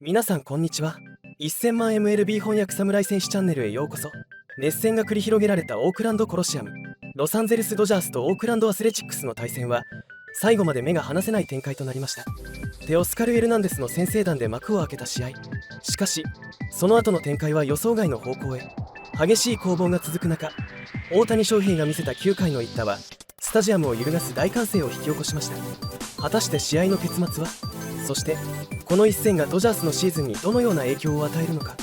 皆さんこんにちは。1000万 MLB 翻訳侍戦士チャンネルへようこそ。熱戦が繰り広げられたオークランドコロシアム、ロサンゼルスドジャースとオークランドアスレチックスの対戦は最後まで目が離せない展開となりました。テオスカル・エルナンデスの先制弾で幕を開けた試合。しかしその後の展開は予想外の方向へ。激しい攻防が続く中、大谷翔平が見せた9回の一打はスタジアムを揺るがす大歓声を引き起こしました。果たして試合の結末は？そしてこの一戦がドジャースのシーズンにどのような影響を与えるのか。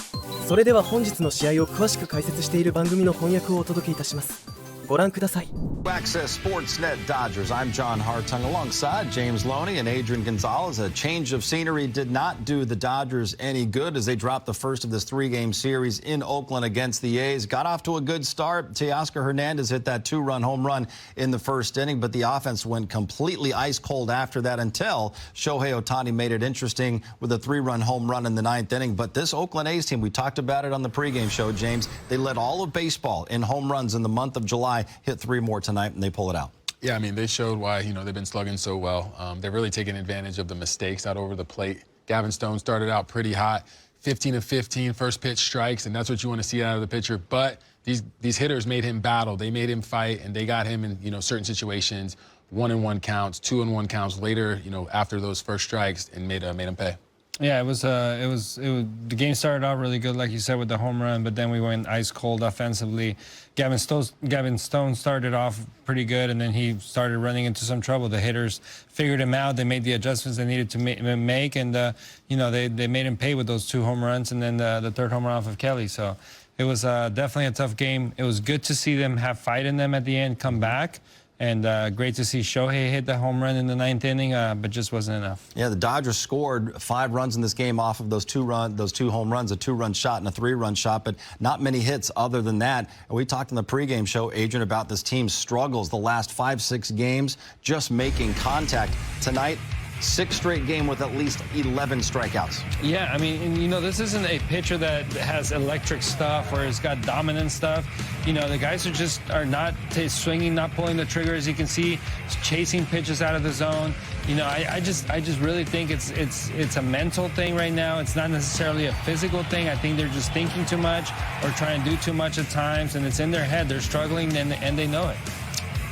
それでは本日の試合を詳しく解説している番組の翻訳をお届けいたします。ご覧ください。 Access Sportsnet Dodgers. I'm John Hartung alongside James Loney and Adrian Gonzalez. A change of scenery did not do the Dodgers any good as they dropped the first of this three-game series in Oakland against the A's. Got off to a good start. Teoscar Hernandez hit that two-run home run in the first inning, but the offense went completely ice cold after that until Shohei Ohtani made it interesting with a three-run home run in the ninth inning. But this Oakland A's team, we talked about it on the pregame show, James, they led all of baseball in home runs in the month of July. Hit three more tonight, and they pull it out. Yeah, I mean, they showed why, they've been slugging so well. They're really taking advantage of the mistakes out over the plate. Gavin Stone started out pretty hot, 15 of 15, first pitch strikes, and that's what you want to see out of the pitcher. But these hitters made him battle. They made him fight, and they got him in, certain situations, 1-1 counts, 2-1 counts later, after those first strikes, and made him pay. Yeah, the game started out really good, like you said, with the home run, but then we went ice cold offensively. Gavin Stone started off pretty good, and then he started running into some trouble. The hitters figured him out. They made the adjustments they needed to make, and they made him pay with those two home runs, and then the third home run off of Kelly. So it was definitely a tough game. It was good to see them have fight in them at the end, come back. And great to see Shohei hit the home run in the ninth inning, but just wasn't enough. Yeah, the Dodgers scored 5 runs in this game off of those two home runs, a 2-run shot and a 3-run shot, but not many hits other than that. And we talked in the pregame show, Adrian, about this team's struggles the last 5-6 games, just making contact. Tonight, 6th straight game with at least 11 strikeouts. Yeah, I mean, this isn't a pitcher that has electric stuff or has got dominant stuff. The guys are not swinging, not pulling the trigger, as you can see, chasing pitches out of the zone. I just really think it's a mental thing right now. It's not necessarily a physical thing. I think they're just thinking too much or trying to do too much at times, and it's in their head. They're struggling, and they know it.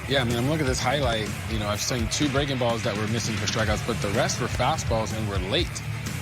Yeah, I mean, I'm looking at this highlight. I've seen 2 breaking balls that were missing for strikeouts, but the rest were fastballs and were late.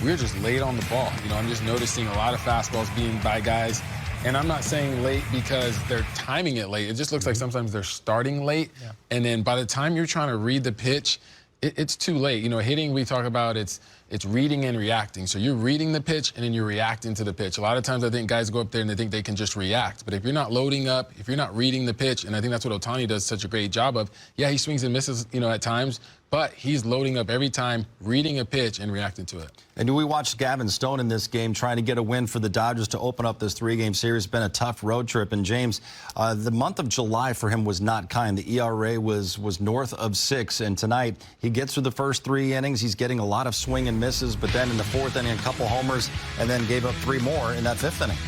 We were just late on the ball. I'm just noticing a lot of fastballs being by guys. And I'm not saying late because they're timing it late. It just looks like sometimes they're starting late. Yeah. And then by the time you're trying to read the pitch, it's too late. Hitting, we talk about it's reading and reacting. So you're reading the pitch and then you're reacting to the pitch. A lot of times I think guys go up there and they think they can just react. But if you're not loading up, if you're not reading the pitch, and I think that's what Ohtani does such a great job of. Yeah, he swings and misses, at times, but he's loading up every time, reading a pitch and reacting to it. And we watched Gavin Stone in this game trying to get a win for the Dodgers to open up this 3-game series. It's been a tough road trip. And James, the month of July for him was not kind. The ERA was north of 6. And tonight he gets through the first 3 innings. He's getting a lot of swing and misses. But then in the 4th inning, a couple homers, and then gave up 3 more in that 5th inning.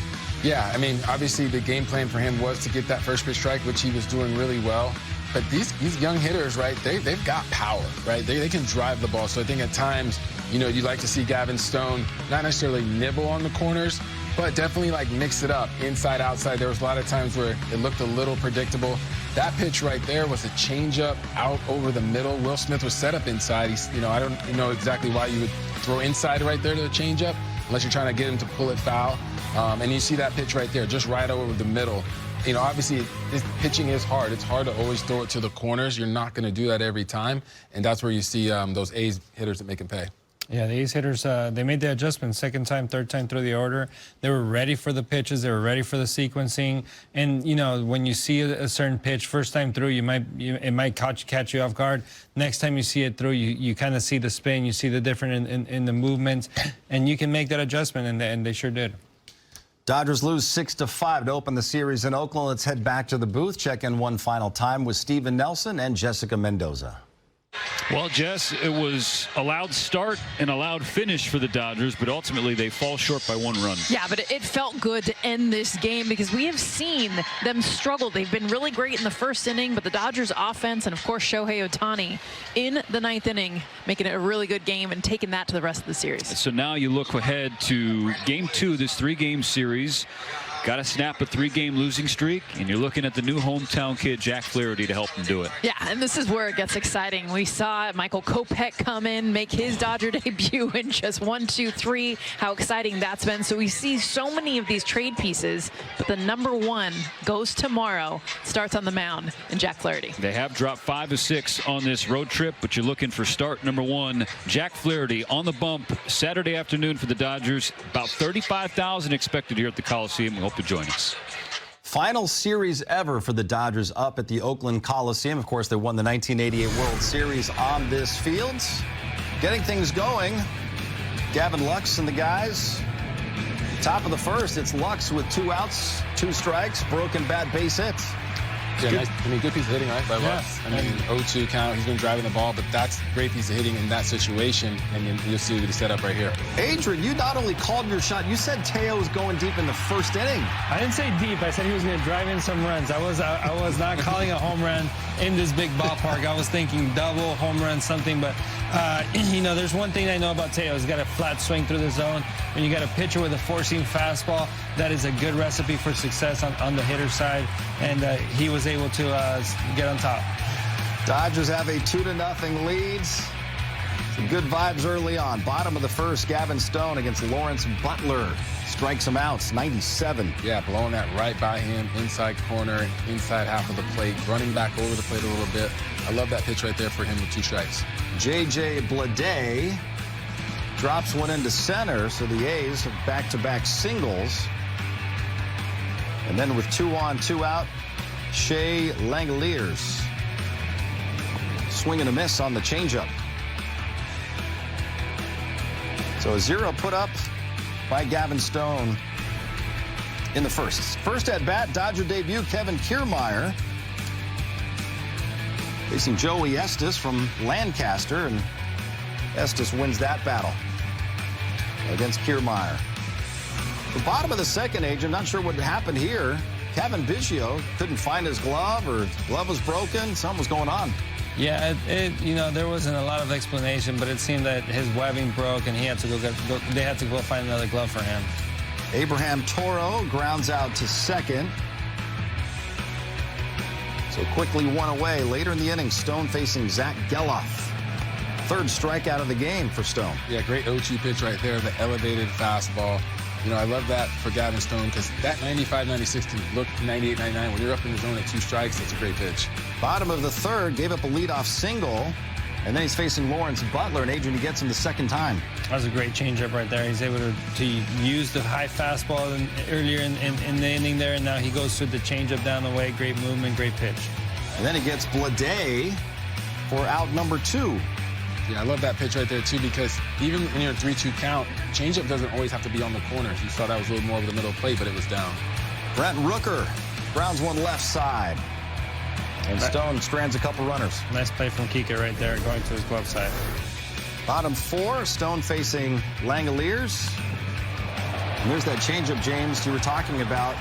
Yeah, I mean, obviously the game plan for him was to get that first pitch strike, which he was doing really well. But these young hitters, right, they've got power, right? They can drive the ball. So I think at times, you'd like to see Gavin Stone not necessarily nibble on the corners, but definitely mix it up, inside, outside. There was a lot of times where it looked a little predictable. That pitch right there was a changeup out over the middle. Will Smith was set up inside. I don't know exactly why you would throw inside right there to the changeup, unless you're trying to get him to pull it foul. And you see that pitch right there, just right over the middle. Obviously, pitching is hard. It's hard to always throw it to the corners. You're not going to do that every time. And that's where you see those A's hitters that make them pay. Yeah, the A's hitters, they made the adjustment 2nd time, 3rd time through the order. They were ready for the pitches. They were ready for the sequencing. And, when you see a certain pitch, first time through, it might catch you off guard. Next time you see it through, you kind of see the spin. You see the difference in the movements. And you can make that adjustment, and they sure did. Dodgers lose 6-5 to open the series in Oakland. Let's head back to the booth. Check in one final time with Steven Nelson and Jessica Mendoza. Well, Jess, it was a loud start and a loud finish for the Dodgers, but ultimately they fall short by 1 run. Yeah, but it felt good to end this game because we have seen them struggle. They've been really great in the first inning, but the Dodgers offense and, of course, Shohei Ohtani in the 9th inning, making it a really good game and taking that to the rest of the series. So now you look ahead to Game 2, this 3-game series. Got to snap a 3-game losing streak, and you're looking at the new hometown kid, Jack Flaherty, to help him do it. Yeah, and this is where it gets exciting. We saw Michael Kopech come in, make his Dodger debut in just 1, 2, 3. How exciting that's been. So we see so many of these trade pieces, but the number 1 goes tomorrow, starts on the mound, and Jack Flaherty. They have dropped 5 of 6 on this road trip, but you're looking for start number 1, Jack Flaherty on the bump Saturday afternoon for the Dodgers. About 35,000 expected here at the Coliseum. We hope to join us. Final series ever for the Dodgers up at the Oakland Coliseum. Of course, they won the 1988 World Series on this field. Getting things going, Gavin Lux and the guys. Top of the first, it's Lux with 2 outs, 2 strikes, broken bat base hit. Yeah, nice, good piece of hitting, right, by Lux. I mean, 0-2 count. He's been driving the ball, but that's a great piece of hitting in that situation, and you'll see what he set up right here. Adrian, you not only called your shot, you said Teo was going deep in the first inning. I didn't say deep. I said he was going to drive in some runs. I was not calling a home run in this big ballpark. I was thinking double, home run, something. But, you know, there's one thing I know about Teo. He's got a flat swing through the zone. When you got a pitcher with a four-seam fastball, that is a good recipe for success on the hitter side. And he was able to get on top. Dodgers have a 2-0 lead. Some good vibes early on. Bottom of the first, Gavin Stone against Lawrence Butler. Strikes him out, 97. Yeah, blowing that right by him, inside corner, inside half of the plate, running back over the plate a little bit. I love that pitch right there for him with 2 strikes. J.J. Bleday drops one into center, so the A's have back-to-back singles. And then with 2 on, 2 out, Shea Langoliers. Swing and a miss on the changeup. So a 0 put up by Gavin Stone in the first. First at bat, Dodger debut Kevin Kiermaier facing Joey Estes from Lancaster, and Estes wins that battle against Kiermaier. The bottom of the second, Age, I'm not sure what happened here. Kevin Biggio couldn't find his glove, or glove was broken. Something was going on. Yeah, you know, there wasn't a lot of explanation, but it seemed that his webbing broke, and he had to they had to go find another glove for him. Abraham Toro grounds out to second. So quickly 1 away. Later in the inning, Stone facing Zach Geloff. 3rd strikeout of the game for Stone. Yeah, great 0-2 pitch right there, the elevated fastball. You know, I love that for Gavin Stone because that 95-96 can look 98-99. When you're up in the zone at 2 strikes, that's a great pitch. Bottom of the 3rd, gave up a leadoff single, and then he's facing Lawrence Butler, and Adrian, he gets him the 2nd time. That was a great changeup right there. He's able to use the high fastball earlier in the inning there, and now he goes to the changeup down the way. Great movement, great pitch. And then he gets Bleday for out number 2. Yeah, I love that pitch right there, too, because even when you're a 3-2 count, changeup doesn't always have to be on the corners. You saw that was a little more over the middle plate, but it was down. Brent Rooker grounds one left side. And Stone strands a couple runners. Nice play from Kika right there, going to his glove side. Bottom 4, Stone facing Langoliers. And there's that changeup, James, you were talking about,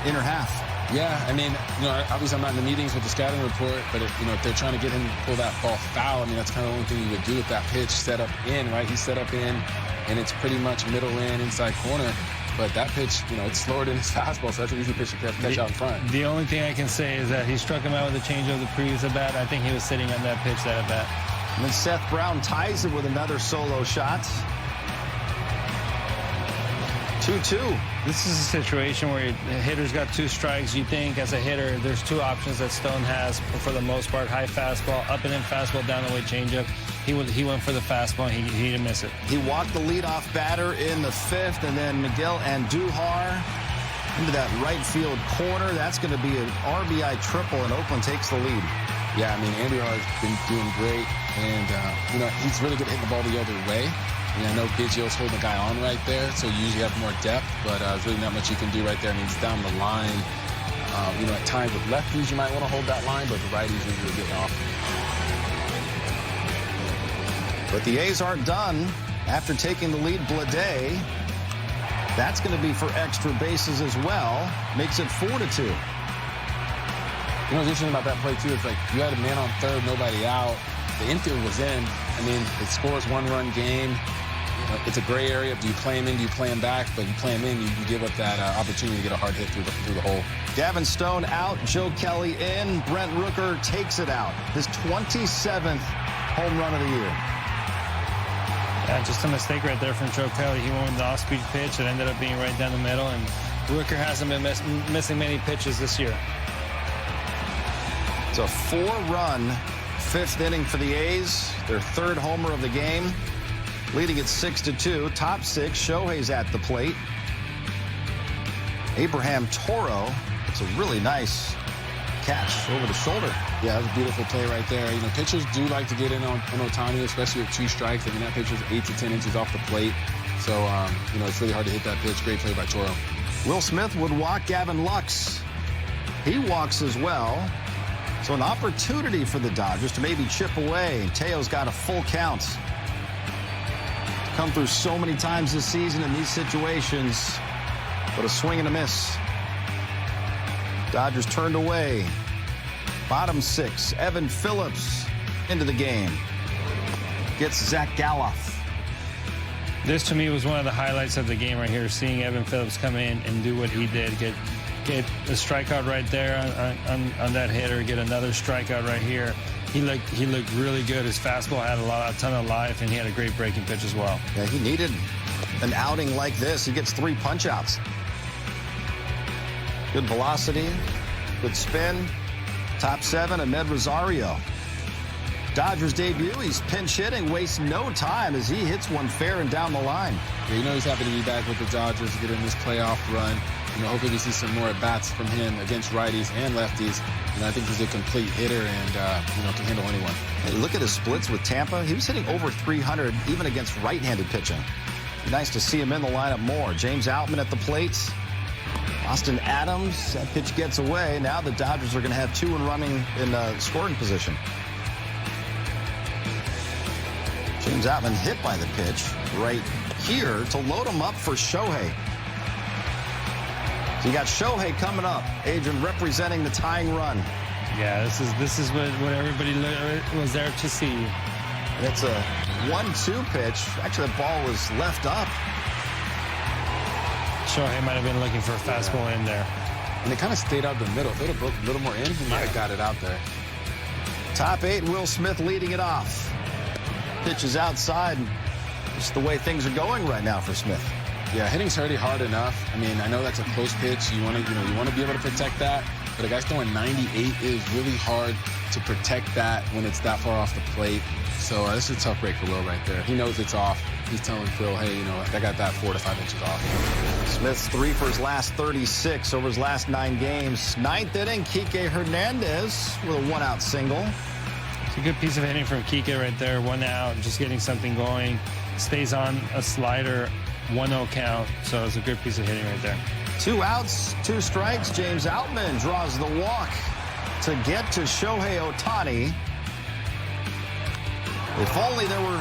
inner half. Yeah, I mean, you know, obviously I'm not in the meetings with the scouting report, but if they're trying to get him to pull that ball foul, I mean, that's kind of the only thing you would do with that pitch, set up in, right? He's set up in, and it's pretty much middle in, inside corner. But that pitch, you know, it's slower than his fastball, so that's an easy pitch to catch out in front. The only thing I can say is that he struck him out with a changeup the previous at bat. I think he was sitting on that pitch that at bat. And then Seth Brown ties it with another solo shot. 2-2. This is a situation where the hitter's got 2 strikes. You think, as a hitter, there's 2 options that Stone has for the most part. High fastball, up and in fastball, down the way changeup. He went for the fastball, and he didn't miss it. He walked the leadoff batter in the 5th, and then Miguel Andujar into that right field corner. That's going to be an RBI triple, and Oakland takes the lead. Yeah, I mean, Andujar has been doing great, and, you know, he's really good at hitting the ball the other way. I know Biggio's holding the guy on right there, so you usually have more depth, but there's really not much you can do right there. I mean, he's down the line. You know, at times with lefties, you might want to hold that line, but the righties usually get off. But the A's aren't done. After taking the lead, Blade, that's going to be for extra bases as well. Makes it 4-2. You know what's interesting about that play, too? It's like you had a man on third, nobody out. The infield was in. I mean, it scores one-run game. It's a gray area. Do you play him in? Do you play him back? But you play him in, you give up that opportunity to get a hard hit through the hole. Gavin Stone out, Joe Kelly in. Brent Rooker takes it out. His 27th home run of the year. Yeah, just a mistake right there from Joe Kelly. He went with the off-speed pitch. It ended up being right down the middle, and Rooker hasn't been missing many pitches this year. It's a 4-run fifth inning for the A's. Their third homer of the game. Leading at 6-2. Top six, Shohei's at the plate. Abraham Toro. It's a really nice catch over the shoulder. Yeah, that was a beautiful play right there. You know, pitchers do like to get in on Ohtani, especially with 2 strikes. I mean, that pitcher's 8 to 10 inches off the plate. So, you know, it's really hard to hit that pitch. Great play by Toro. Will Smith would walk Gavin Lux. He walks as well. So an opportunity for the Dodgers to maybe chip away. Teo's got a full count. Come through so many times this season in these situations, but a swing and a miss. Dodgers turned away. Bottom 6, Evan Phillips into the game. Gets Zach Galloff. This, to me, was one of the highlights of the game right here, seeing Evan Phillips come in and do what he did. Get a strikeout right there on that hitter, get another strikeout right here. He looked really good. His fastball had a ton of life, and he had a great breaking pitch as well. Yeah, he needed an outing like this. He gets 3 punch-outs. Good velocity, good spin. Top 7, Ahmed Rosario. Dodgers debut, he's pinch hitting, wastes no time as he hits one fair and down the line. Yeah, you know he's happy to be back with the Dodgers to get in this playoff run. You know, hopefully we see some more at-bats from him against righties and lefties. You know, I think he's a complete hitter and, you know, can handle anyone. Hey, look at his splits with Tampa. He was hitting over 300 even against right-handed pitching. Nice to see him in the lineup more. James Outman at the plate. Austin Adams, that pitch gets away. Now the Dodgers are going to have 2 and running in scoring position. James Outman hit by the pitch right here to load him up for Shohei. So you got Shohei coming up. Adrian representing the tying run. Yeah, this is what everybody was there to see. And it's a 1-2 pitch. Actually, the ball was left up. Shohei might have been looking for a fastball in there. And it kind of stayed out the middle. If it would have broke a little more in, he might have got it out there. Top 8, Will Smith leading it off. Pitches outside. Just the way things are going right now for Smith. Yeah, hitting's already hard enough. I mean, I know that's a close pitch. You want to be able to protect that. But a guy's throwing 98 is really hard to protect that when it's that far off the plate. So this is a tough break for Will right there. He knows it's off. He's telling Phil, hey, you know, I got that 4 to 5 inches off. Smith's 3 for his last 36 over his last 9 games. 9th inning, Kike Hernandez with a 1-out single. It's a good piece of hitting from Kike right there. 1 out, just getting something going. Stays on a slider, 1-0 count. So it's a good piece of hitting right there. 2 outs, 2 strikes. James Outman draws the walk to get to Shohei Ohtani. If only there were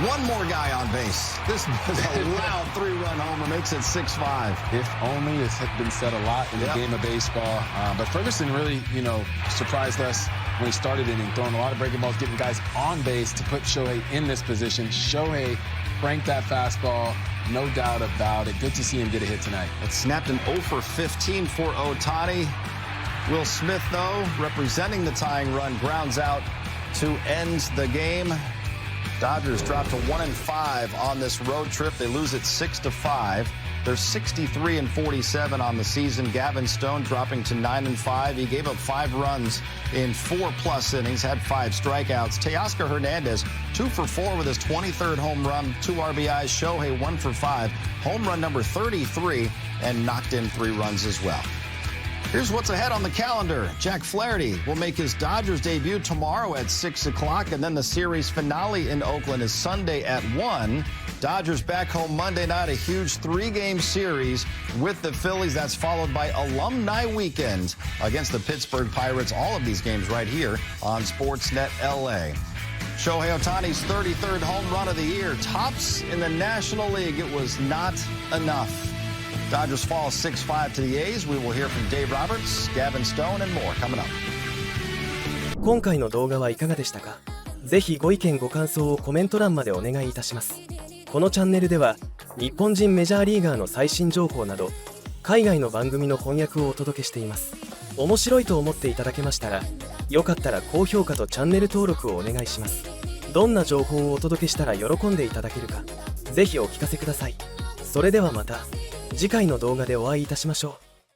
one more guy on base. This was a loud 3-run homer, makes it 6-5. If only. It's been said a lot in the game of baseball. But Ferguson really, you know, surprised us when he started inning, throwing a lot of breaking balls, getting guys on base to put Shohei in this position. Shohei franked that fastball, no doubt about it. Good to see him get a hit tonight. It snapped an 0 for 15 for Ohtani. Will Smith, though, representing the tying run, grounds out to end the game. Dodgers drop to 1-5 on this road trip. They lose it 6-5. They're 63-47 on the season. Gavin Stone dropping to 9-5. He gave up 5 runs in 4+ innings, had 5 strikeouts. Teoscar Hernandez, 2 for 4 with his 23rd home run, 2 RBIs. Shohei, 1 for 5. Home run number 33, and knocked in 3 runs as well. Here's what's ahead on the calendar. Jack Flaherty will make his Dodgers debut tomorrow at 6 o'clock, and then the series finale in Oakland is Sunday at 1. Dodgers back home Monday night, a huge 3-game series with the Phillies. That's followed by Alumni Weekend against the Pittsburgh Pirates. All of these games right here on Sportsnet LA. Shohei Ohtani's 33rd home run of the year, tops in the National League. It was not enough. Dodgers fall 6-5 to the A's. We will hear from Dave Roberts, Gavin Stone, and more coming up. 今回の動画はいかがでしたか？ぜひご意見ご感想をコメント欄までお願いいたします。このチャンネルでは日本人メジャーリーガーの最新情報など海外の番組の翻訳をお届けしています。面白いと思っていただけましたら、よかったら高評価とチャンネル登録をお願いします。どんな情報をお届けしたら喜んでいただけるか、ぜひお聞かせください。それではまた次回の動画でお会いいたしましょう。